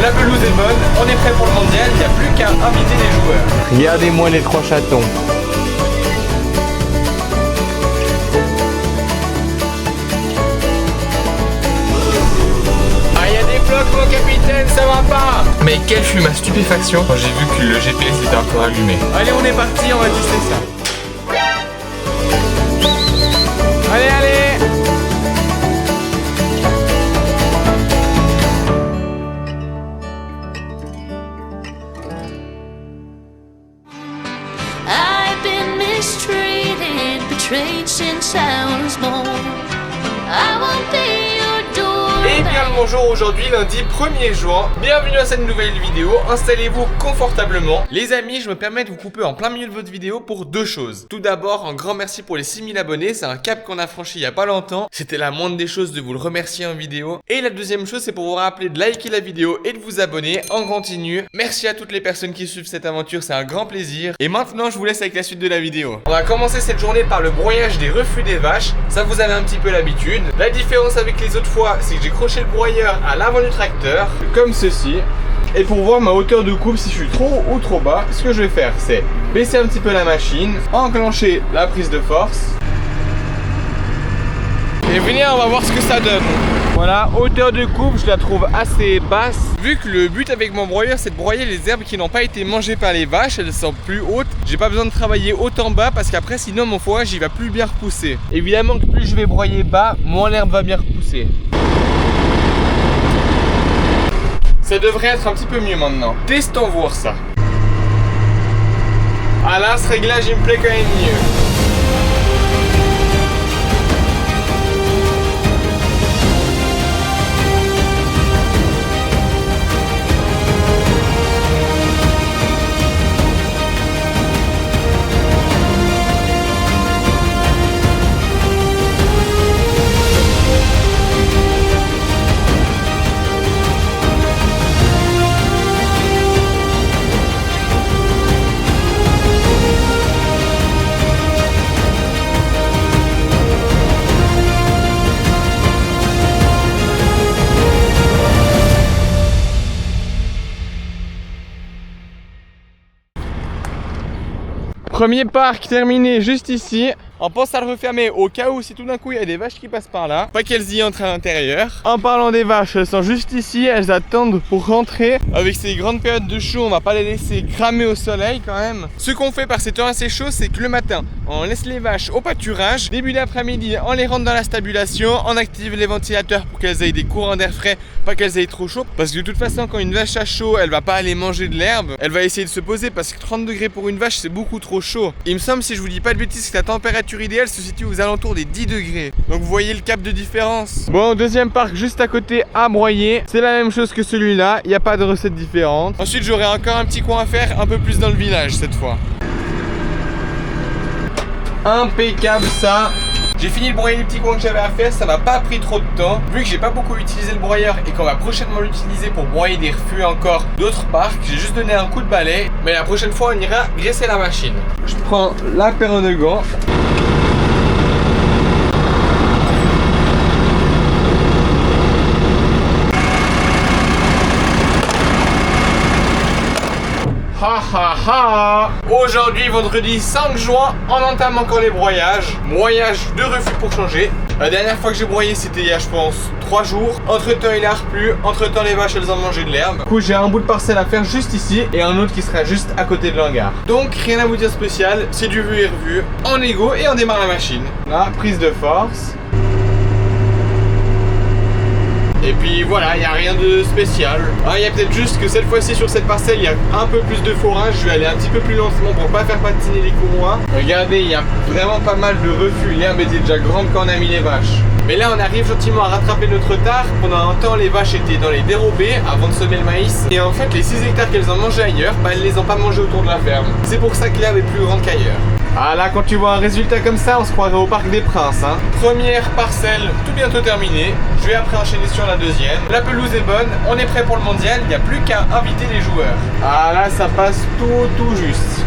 La pelouse est bonne, on est prêt pour le mondial, il n'y a plus qu'à inviter les joueurs. Regardez-moi les 3 chatons. Mon capitaine, ça va pas. Mais quelle fut ma stupéfaction quand j'ai vu que le GPS était encore allumé. Allez, on est parti, on va tester ça. Allez, allez. I've been mistreated, betrayed since I was born. I won't be your door. Et bien le bonjour, aujourd'hui lundi 1er juin, bienvenue à cette nouvelle vidéo, installez-vous confortablement. Les amis, je me permets de vous couper en plein milieu de votre vidéo pour 2 choses. Tout d'abord, un grand merci pour les 6000 abonnés, c'est un cap qu'on a franchi il y a pas longtemps. C'était la moindre des choses de vous le remercier en vidéo. Et la deuxième chose, c'est pour vous rappeler de liker la vidéo et de vous abonner en continu. Merci à toutes les personnes qui suivent cette aventure, c'est un grand plaisir. Et maintenant, je vous laisse avec la suite de la vidéo. On va commencer cette journée par le broyage des refus des vaches. Ça, vous avez un petit peu l'habitude. La différence avec les autres fois, c'est que j'ai accroché le broyeur à l'avant du tracteur, comme ceci. Et pour voir ma hauteur de coupe, si je suis trop haut ou trop bas, ce que je vais faire, c'est baisser un petit peu la machine, enclencher la prise de force. Et venez, on va voir ce que ça donne. Voilà, hauteur de coupe, je la trouve assez basse. Vu que le but avec mon broyeur, c'est de broyer les herbes qui n'ont pas été mangées par les vaches, elles sont plus hautes. J'ai pas besoin de travailler autant bas parce qu'après, sinon mon fourrage, il va plus bien repousser. Évidemment que plus je vais broyer bas, moins l'herbe va bien repousser. Ça devrait être un petit peu mieux maintenant. Testons voir ça. Ah là, ce réglage, il me plaît quand même mieux. Premier parc terminé juste ici. On pense à le refermer au cas où si tout d'un coup il y a des vaches qui passent par là, pas qu'elles y entrent à l'intérieur. En parlant des vaches, elles sont juste ici, elles attendent pour rentrer. Avec ces grandes périodes de chaud, on va pas les laisser cramer au soleil quand même. Ce qu'on fait par ces temps assez chauds, c'est que le matin, on laisse les vaches au pâturage. Début d'après-midi, on les rentre dans la stabulation, on active les ventilateurs pour qu'elles aient des courants d'air frais, pas qu'elles aient trop chaud. Parce que de toute façon, quand une vache a chaud, elle va pas aller manger de l'herbe, elle va essayer de se poser parce que 30 degrés pour une vache, c'est beaucoup trop chaud. Il me semble, si je vous dis pas de bêtises, que la température idéale se situe aux alentours des 10 degrés. Donc vous voyez le cap de différence. Bon, deuxième parc juste à côté à broyer. C'est la même chose que celui-là, il n'y a pas de recette différente. Ensuite, j'aurai encore un petit coin à faire, un peu plus dans le village cette fois. Impeccable ça. J'ai fini de broyer les petits coins que j'avais à faire, ça m'a pas pris trop de temps. Vu que j'ai pas beaucoup utilisé le broyeur et qu'on va prochainement l'utiliser pour broyer des refus encore d'autres parcs, j'ai juste donné un coup de balai. Mais la prochaine fois, on ira graisser la machine. Je prends la paire de gants. Ha ha ha! Aujourd'hui, vendredi 5 juin, on entame encore les broyages. Broyage de refus pour changer. La dernière fois que j'ai broyé, c'était il y a, je pense, 3 jours. Entre temps, il a replu. Entre temps, les vaches, elles ont mangé de l'herbe. Du coup, j'ai un bout de parcelle à faire juste ici et un autre qui sera juste à côté de l'hangar. Donc, rien à vous dire spécial. C'est du vu et revu. En égo et on démarre la machine. Là, prise de force. Et puis voilà, il n'y a rien de spécial. Il y a peut-être juste que cette fois-ci sur cette parcelle, il y a un peu plus de fourrage. Je vais aller un petit peu plus lentement pour pas faire patiner les courroies. Regardez, il y a vraiment pas mal de refus. L'herbe était déjà grande quand on a mis les vaches. Mais là, on arrive gentiment à rattraper notre retard. Pendant un temps, les vaches étaient dans les dérobés avant de semer le maïs. Et en fait, les 6 hectares qu'elles ont mangé ailleurs, elles les ont pas mangés autour de la ferme. C'est pour ça que l'herbe est plus grande qu'ailleurs. Ah là, quand tu vois un résultat comme ça, on se croirait au Parc des Princes, hein. Première parcelle, tout bientôt terminée. Je vais après enchaîner sur la deuxième. La pelouse est bonne, on est prêt pour le mondial, il n'y a plus qu'à inviter les joueurs. Ah là, ça passe tout juste.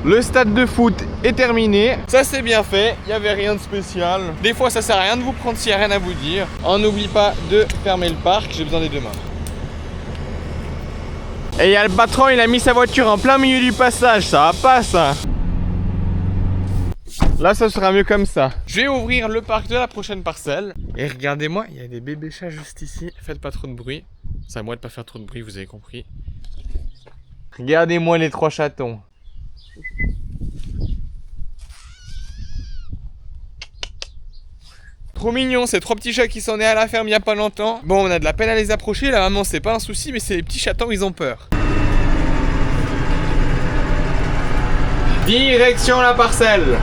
Le stade de foot est terminé. Ça c'est bien fait, il n'y avait rien de spécial. Des fois ça sert à rien de vous prendre s'il n'y a rien à vous dire. On n'oublie pas de fermer le parc, j'ai besoin des 2 mains. Et il y a le patron, il a mis sa voiture en plein milieu du passage, ça va pas ça. Là ça sera mieux comme ça. Je vais ouvrir le parc de la prochaine parcelle. Et regardez-moi, il y a des bébés chats juste ici. Faites pas trop de bruit. C'est à moi de pas faire trop de bruit, vous avez compris. Regardez-moi les 3 chatons. Trop mignon, ces 3 petits chats qui sont nés à la ferme il y a pas longtemps. Bon, on a de la peine à les approcher, la maman c'est pas un souci, mais c'est les petits chatons, ils ont peur. Direction la parcelle.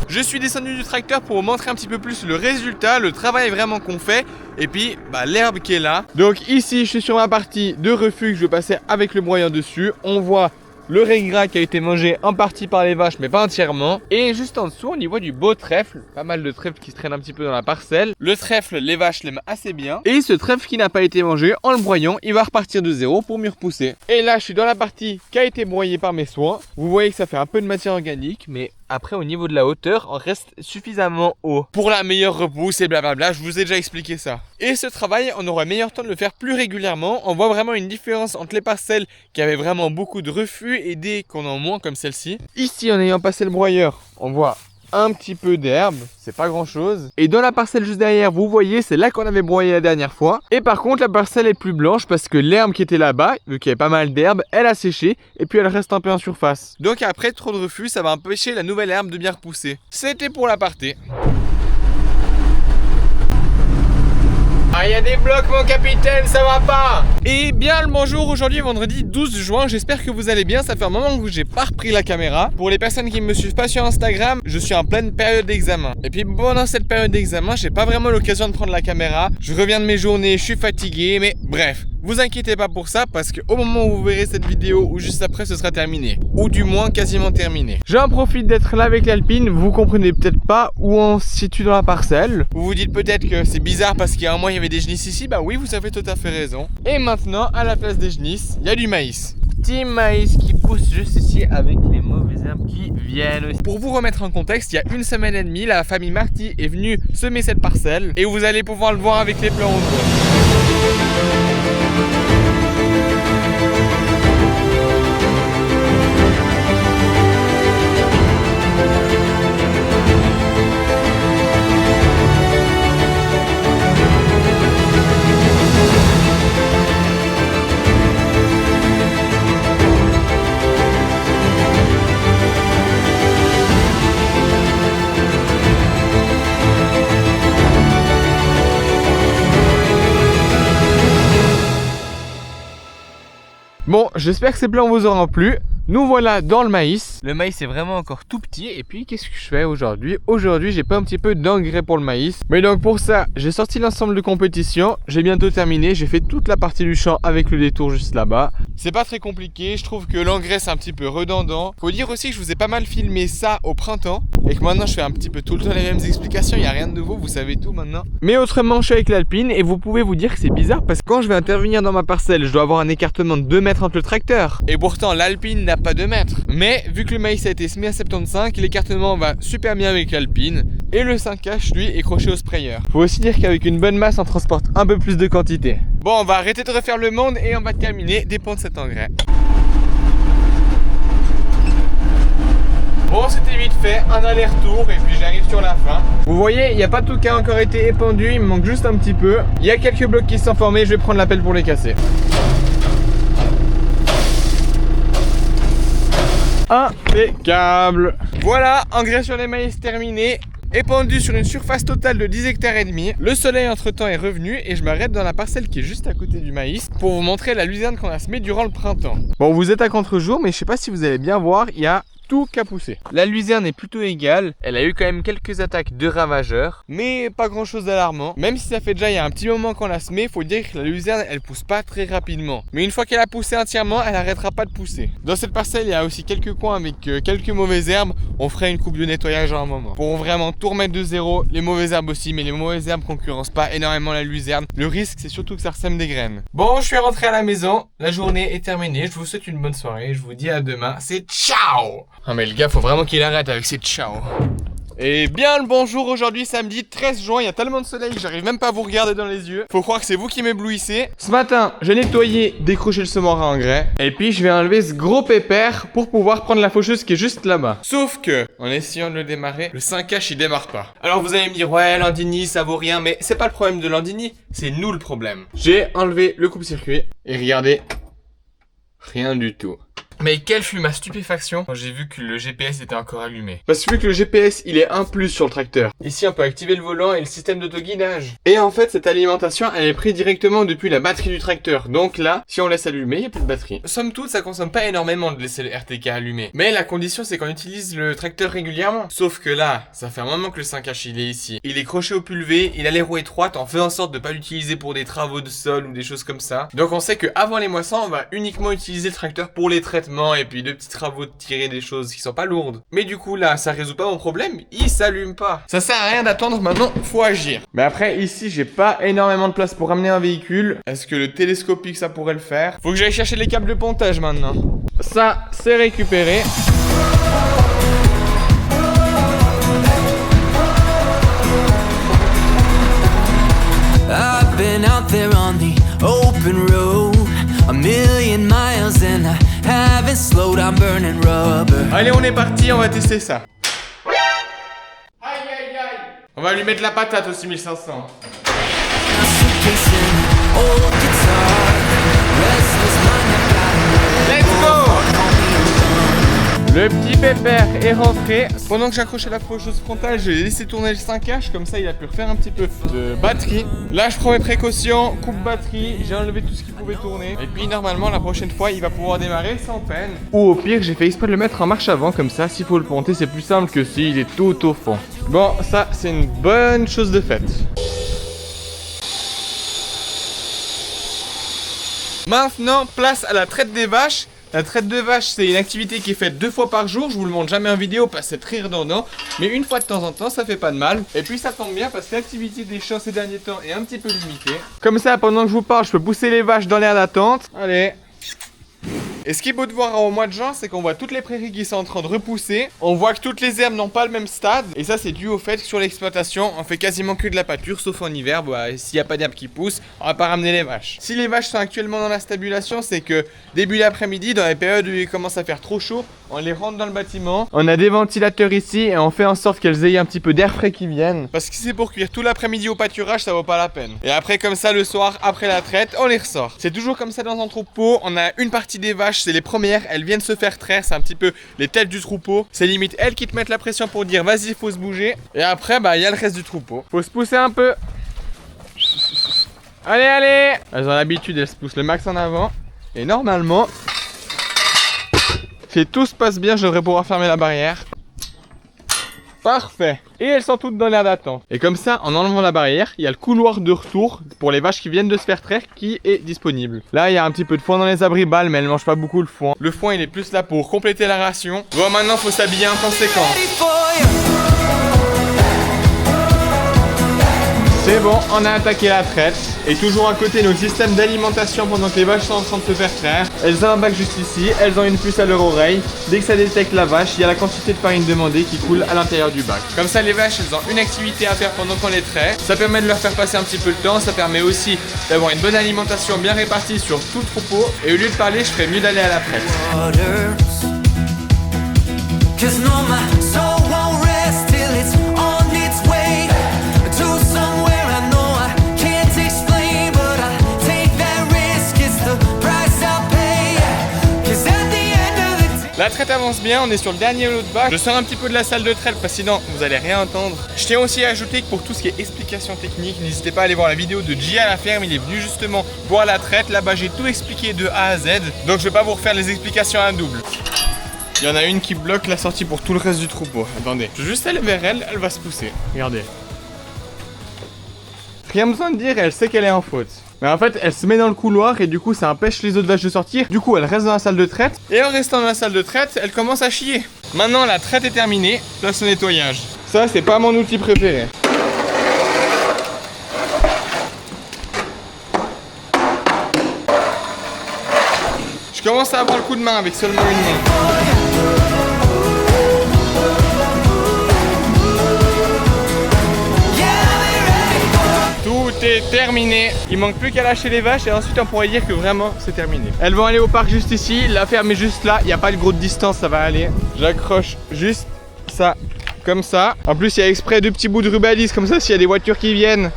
Je suis descendu du tracteur pour vous montrer un petit peu plus le résultat, le travail vraiment qu'on fait et puis l'herbe qui est là. Donc ici je suis sur ma partie de refuge, je vais passer avec le broyeur dessus. On voit le raisin qui a été mangé en partie par les vaches mais pas entièrement. Et juste en dessous on y voit du beau trèfle, pas mal de trèfle qui se traîne un petit peu dans la parcelle. Le trèfle, les vaches l'aiment assez bien. Et ce trèfle qui n'a pas été mangé, en le broyant, il va repartir de zéro pour mieux repousser. Et là je suis dans la partie qui a été broyée par mes soins. Vous voyez que ça fait un peu de matière organique, mais après au niveau de la hauteur, on reste suffisamment haut pour la meilleure repousse et blablabla, je vous ai déjà expliqué ça. Et ce travail, on aura meilleur temps de le faire plus régulièrement. On voit vraiment une différence entre les parcelles qui avaient vraiment beaucoup de refus et des qu'on en moins comme celle-ci. Ici, en ayant passé le broyeur, on voit un petit peu d'herbe, c'est pas grand chose. Et dans la parcelle juste derrière, vous voyez, c'est là qu'on avait broyé la dernière fois. Et par contre, la parcelle est plus blanche parce que l'herbe qui était là-bas, vu qu'il y avait pas mal d'herbe, elle a séché et puis elle reste un peu en surface. Donc après, trop de refus, ça va empêcher la nouvelle herbe de bien repousser. C'était pour l'aparté. Ah, il y a des blocs mon capitaine, ça va pas. Et bien le bonjour, aujourd'hui vendredi 12 juin, j'espère que vous allez bien. Ça fait un moment que j'ai pas repris la caméra. Pour les personnes qui me suivent pas sur Instagram, je suis en pleine période d'examen. Et puis pendant cette période d'examen, j'ai pas vraiment l'occasion de prendre la caméra. Je reviens de mes journées, je suis fatigué, mais bref. Vous inquiétez pas pour ça parce qu'au moment où vous verrez cette vidéo ou juste après ce sera terminé. Ou du moins quasiment terminé. J'en profite d'être là avec l'Alpine, vous comprenez peut-être pas où on se situe dans la parcelle. Vous vous dites peut-être que c'est bizarre parce qu'il y a un mois il y avait des genisses ici, bah oui vous avez tout à fait raison. Et maintenant à la place des genisses, il y a du maïs. Petit maïs qui pousse juste ici avec les mauvaises herbes qui viennent aussi. Pour vous remettre en contexte, il y a 1 semaine et demie, la famille Marty est venue semer cette parcelle et vous allez pouvoir le voir avec les plans autour. Bon, j'espère que ces plans vous auront plu. Nous voilà dans le maïs. Le maïs est vraiment encore tout petit. Et puis qu'est-ce que je fais aujourd'hui? Aujourd'hui j'ai pas un petit peu d'engrais pour le maïs. Mais donc pour ça j'ai sorti l'ensemble de compétition. J'ai bientôt terminé. J'ai fait toute la partie du champ avec le détour juste là-bas. C'est pas très compliqué. Je trouve que l'engrais c'est un petit peu redondant. Faut dire aussi que je vous ai pas mal filmé ça au printemps. Et que maintenant je fais un petit peu tout le temps les mêmes explications. Il n'y a rien de nouveau, vous savez tout maintenant. Mais autrement je suis avec l'Alpine. Et vous pouvez vous dire que c'est bizarre parce que quand je vais intervenir dans ma parcelle, je dois avoir un écartement de 2 mètres entre le tracteur. Et pourtant l'Alpine n'a pas 2 mètres. Mais vu que le maïs a été semé à 75, l'écartement va super bien avec l'Alpine. Et le 5H lui est croché au sprayer. Faut aussi dire qu'avec une bonne masse on transporte un peu plus de quantité. Bon, on va arrêter de refaire le monde et on va terminer des ponts de cet engrais. Bon, c'était vite fait, un aller-retour et puis j'arrive sur la fin. Vous voyez, il n'y a pas tout qui a encore été épandu, il me manque juste un petit peu. Il y a quelques blocs qui se sont formés, je vais prendre la pelle pour les casser. Impeccable. Voilà, engrais sur les maïs terminé. Épandu sur une surface totale de 10 hectares et demi. Le soleil entre temps est revenu et je m'arrête dans la parcelle qui est juste à côté du maïs pour vous montrer la luzerne qu'on a semée durant le printemps. Bon, vous êtes à contre-jour mais je sais pas si vous allez bien voir, il y a tout qu'à pousser. La luzerne est plutôt égale, elle a eu quand même quelques attaques de ravageurs, mais pas grand chose d'alarmant. Même si ça fait déjà il y a un petit moment qu'on l'a semée, faut dire que la luzerne elle pousse pas très rapidement. Mais une fois qu'elle a poussé entièrement, elle arrêtera pas de pousser. Dans cette parcelle, il y a aussi quelques coins avec quelques mauvaises herbes. On ferait une coupe de nettoyage en un moment. Pour vraiment tout remettre de zéro, les mauvaises herbes aussi, mais les mauvaises herbes concurrencent pas énormément la luzerne. Le risque c'est surtout que ça ressème des graines. Bon, je suis rentré à la maison, la journée est terminée, je vous souhaite une bonne soirée, je vous dis à demain, c'est ciao. Ah mais le gars, faut vraiment qu'il arrête avec ses ciao. Et bien le bonjour, aujourd'hui samedi 13 juin, il y a tellement de soleil que j'arrive même pas à vous regarder dans les yeux. Faut croire que c'est vous qui m'éblouissez. Ce matin, j'ai nettoyé, décroché le semoir à engrais. Et puis je vais enlever ce gros pépère pour pouvoir prendre la faucheuse qui est juste là-bas. Sauf que, en essayant de le démarrer, le 5H il démarre pas. Alors vous allez me dire, ouais Landini ça vaut rien, mais c'est pas le problème de Landini, c'est nous le problème. J'ai enlevé le coupe-circuit et regardez, rien du tout. Mais quelle fut ma stupéfaction quand j'ai vu que le GPS était encore allumé. Parce que vu que le GPS il est un plus sur le tracteur. Ici on peut activer le volant et le système d'autoguidage. Et en fait cette alimentation elle est prise directement depuis la batterie du tracteur. Donc là, si on laisse allumer, il n'y a plus de batterie. Somme toute ça consomme pas énormément de laisser le RTK allumé. Mais la condition c'est qu'on utilise le tracteur régulièrement. Sauf que là, ça fait un moment que le 5H il est ici. Il est croché au pulvé, il a les roues étroites, on fait en sorte de pas l'utiliser pour des travaux de sol ou des choses comme ça. Donc on sait que avant les moissons, on va uniquement utiliser le tracteur pour les traitements et puis de petits travaux de tirer des choses qui sont pas lourdes. Mais du coup là, ça résout pas mon problème, il s'allume pas. Ça sert à rien d'attendre maintenant, faut agir. Mais après ici, j'ai pas énormément de place pour ramener un véhicule. Est-ce que le télescopique ça pourrait le faire? Faut que j'aille chercher les câbles de pontage maintenant. Ça, c'est récupéré. I've been out there on the open road, a million miles and I haven't slowed, I'm burning rubber. Allez, on est parti, on va tester ça. Aïe aïe aïe. On va lui mettre la patate au 6500. Let's go. Le petit pépère est rentré. Pendant que j'accrochais la faucheuse frontale, j'ai laissé tourner le 5H, comme ça il a pu refaire un petit peu de batterie. Là je prends mes précautions, coupe batterie, j'ai enlevé tout ce qui pouvait tourner. Et puis normalement la prochaine fois il va pouvoir démarrer sans peine. Ou au pire j'ai fait exprès de le mettre en marche avant, comme ça s'il faut le ponter c'est plus simple que s'il est tout au fond. Bon ça c'est une bonne chose de faite. Maintenant place à la traite des vaches. La traite de vache, c'est une activité qui est faite 2 fois par jour. Je vous le montre jamais en vidéo parce que c'est très redondant. Mais une fois de temps en temps, ça fait pas de mal. Et puis ça tombe bien parce que l'activité des champs ces derniers temps est un petit peu limitée. Comme ça, pendant que je vous parle, je peux pousser les vaches dans l'air d'attente. Allez. Et ce qui est beau de voir au mois de juin, c'est qu'on voit toutes les prairies qui sont en train de repousser. On voit que toutes les herbes n'ont pas le même stade. Et ça, c'est dû au fait que sur l'exploitation, on fait quasiment que de la pâture, sauf en hiver. Bah, s'il n'y a pas d'herbe qui pousse, on va pas ramener les vaches. Si les vaches sont actuellement dans la stabulation, c'est que début d'après-midi, dans les périodes où il commence à faire trop chaud, on les rentre dans le bâtiment. On a des ventilateurs ici et on fait en sorte qu'elles aient un petit peu d'air frais qui viennent. Parce que si c'est pour cuire tout l'après-midi au pâturage, ça vaut pas la peine. Et après, comme ça, le soir, après la traite, on les ressort. C'est toujours comme ça dans un troupeau. On a une partie des vaches, c'est les premières, elles viennent se faire traire, c'est un petit peu les têtes du troupeau. C'est limite elles qui te mettent la pression pour dire vas-y, faut se bouger. Et après, bah, il y a le reste du troupeau. Faut se pousser un peu. Allez, allez. Elles ont l'habitude, elles se poussent le max en avant. Et normalement, si tout se passe bien, je devrais pouvoir fermer la barrière. Parfait. Et elles sont toutes dans l'air d'attente. Et comme ça, en enlevant la barrière, il y a le couloir de retour pour les vaches qui viennent de se faire traire qui est disponible. Là, il y a un petit peu de foin dans les abribales, mais elles mangent pas beaucoup le foin. Le foin, il est plus là pour compléter la ration. Bon, maintenant, faut s'habiller en conséquence. C'est bon, on a attaqué la traite. Et toujours à côté, nos systèmes d'alimentation pendant que les vaches sont en train de se faire traire. Elles ont un bac juste ici, elles ont une puce à leur oreille. Dès que ça détecte la vache, il y a la quantité de farine demandée qui coule à l'intérieur du bac. Comme ça, les vaches, elles ont une activité à faire pendant qu'on les traite. Ça permet de leur faire passer un petit peu le temps. Ça permet aussi d'avoir une bonne alimentation bien répartie sur tout le troupeau. Et au lieu de parler, je ferais mieux d'aller à la traite. La traite avance bien, on est sur le dernier lot de vaches. Je sors un petit peu de la salle de traite parce que sinon vous allez rien entendre. Je tiens aussi à ajouter que pour tout ce qui est explication technique, n'hésitez pas à aller voir la vidéo de J à la ferme. Il est venu justement voir la traite. Là-bas j'ai tout expliqué de A à Z. Donc je vais pas vous refaire les explications à double. Il y en a une qui bloque la sortie pour tout le reste du troupeau. Attendez, je vais juste aller vers elle, elle va se pousser. Regardez. Rien besoin de dire, elle sait qu'elle est en faute. Mais en fait, elle se met dans le couloir et du coup, ça empêche les autres vaches de sortir. Du coup, elle reste dans la salle de traite. Et en restant dans la salle de traite, elle commence à chier. Maintenant, la traite est terminée. Place au nettoyage. Ça, c'est pas mon outil préféré. Je commence à avoir le coup de main avec seulement une main. Tout est terminé. Il manque plus qu'à lâcher les vaches et ensuite on pourrait dire que vraiment c'est terminé. Elles vont aller au parc juste ici. La ferme est juste là. Il n'y a pas de grosse distance, ça va aller. J'accroche juste ça comme ça. En plus, il y a exprès 2 petits bouts de ruban à 10 comme ça s'il y a des voitures qui viennent.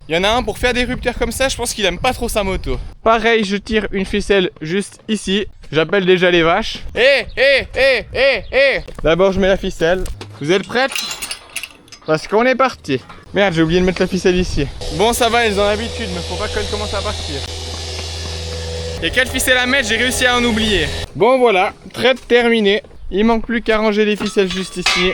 Il y en a un pour faire des rupteurs comme ça, je pense qu'il aime pas trop sa moto. Pareil, je tire une ficelle juste ici. J'appelle déjà les vaches. D'abord, je mets la ficelle. Vous êtes prêtes? Parce qu'on est parti. Merde, j'ai oublié de mettre la ficelle ici. Bon, ça va, elles ont l'habitude, mais faut pas qu'elles commencent à partir. Et quelle ficelle à mettre, j'ai réussi à en oublier. Bon, voilà, traite terminée. Il manque plus qu'à ranger les ficelles juste ici.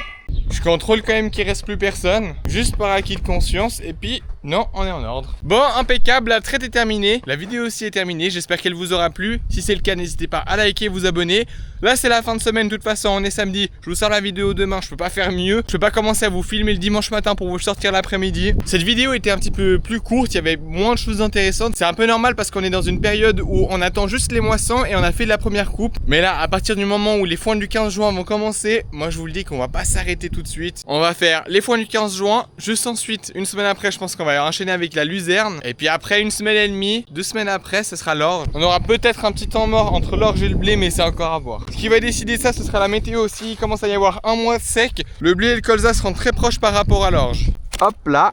Je contrôle quand même qu'il reste plus personne, juste par acquis de conscience, et puis non, on est en ordre. Bon, impeccable, la traite est terminée, la vidéo aussi est terminée, j'espère qu'elle vous aura plu. Si c'est le cas, n'hésitez pas à liker, vous abonner. Là c'est la fin de semaine, de toute façon on est samedi, je vous sors la vidéo demain, je peux pas faire mieux. Je peux pas commencer à vous filmer le dimanche matin pour vous sortir l'après-midi. Cette vidéo était un petit peu plus courte, il y avait moins de choses intéressantes. C'est un peu normal parce qu'on est dans une période où on attend juste les moissons et on a fait la première coupe. Mais là, à partir du moment où les foins du 15 juin vont commencer, moi je vous le dis qu'on va pas s'arrêter tout de suite. On va faire les foins du 15 juin, juste ensuite, une semaine après, je pense qu'on va enchaîner avec la luzerne. Et puis après, une semaine et demie, 2 semaines après, ce sera l'orge. On aura peut-être un petit temps mort entre l'orge et le blé, mais c'est encore à voir. Ce qui va décider ça, ce sera la météo aussi. Il commence à y avoir un mois sec. Le blé et le colza seront très proches par rapport à l'orge. Hop là.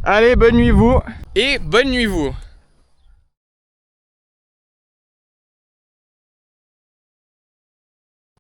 Allez, bonne nuit vous. Et bonne nuit vous.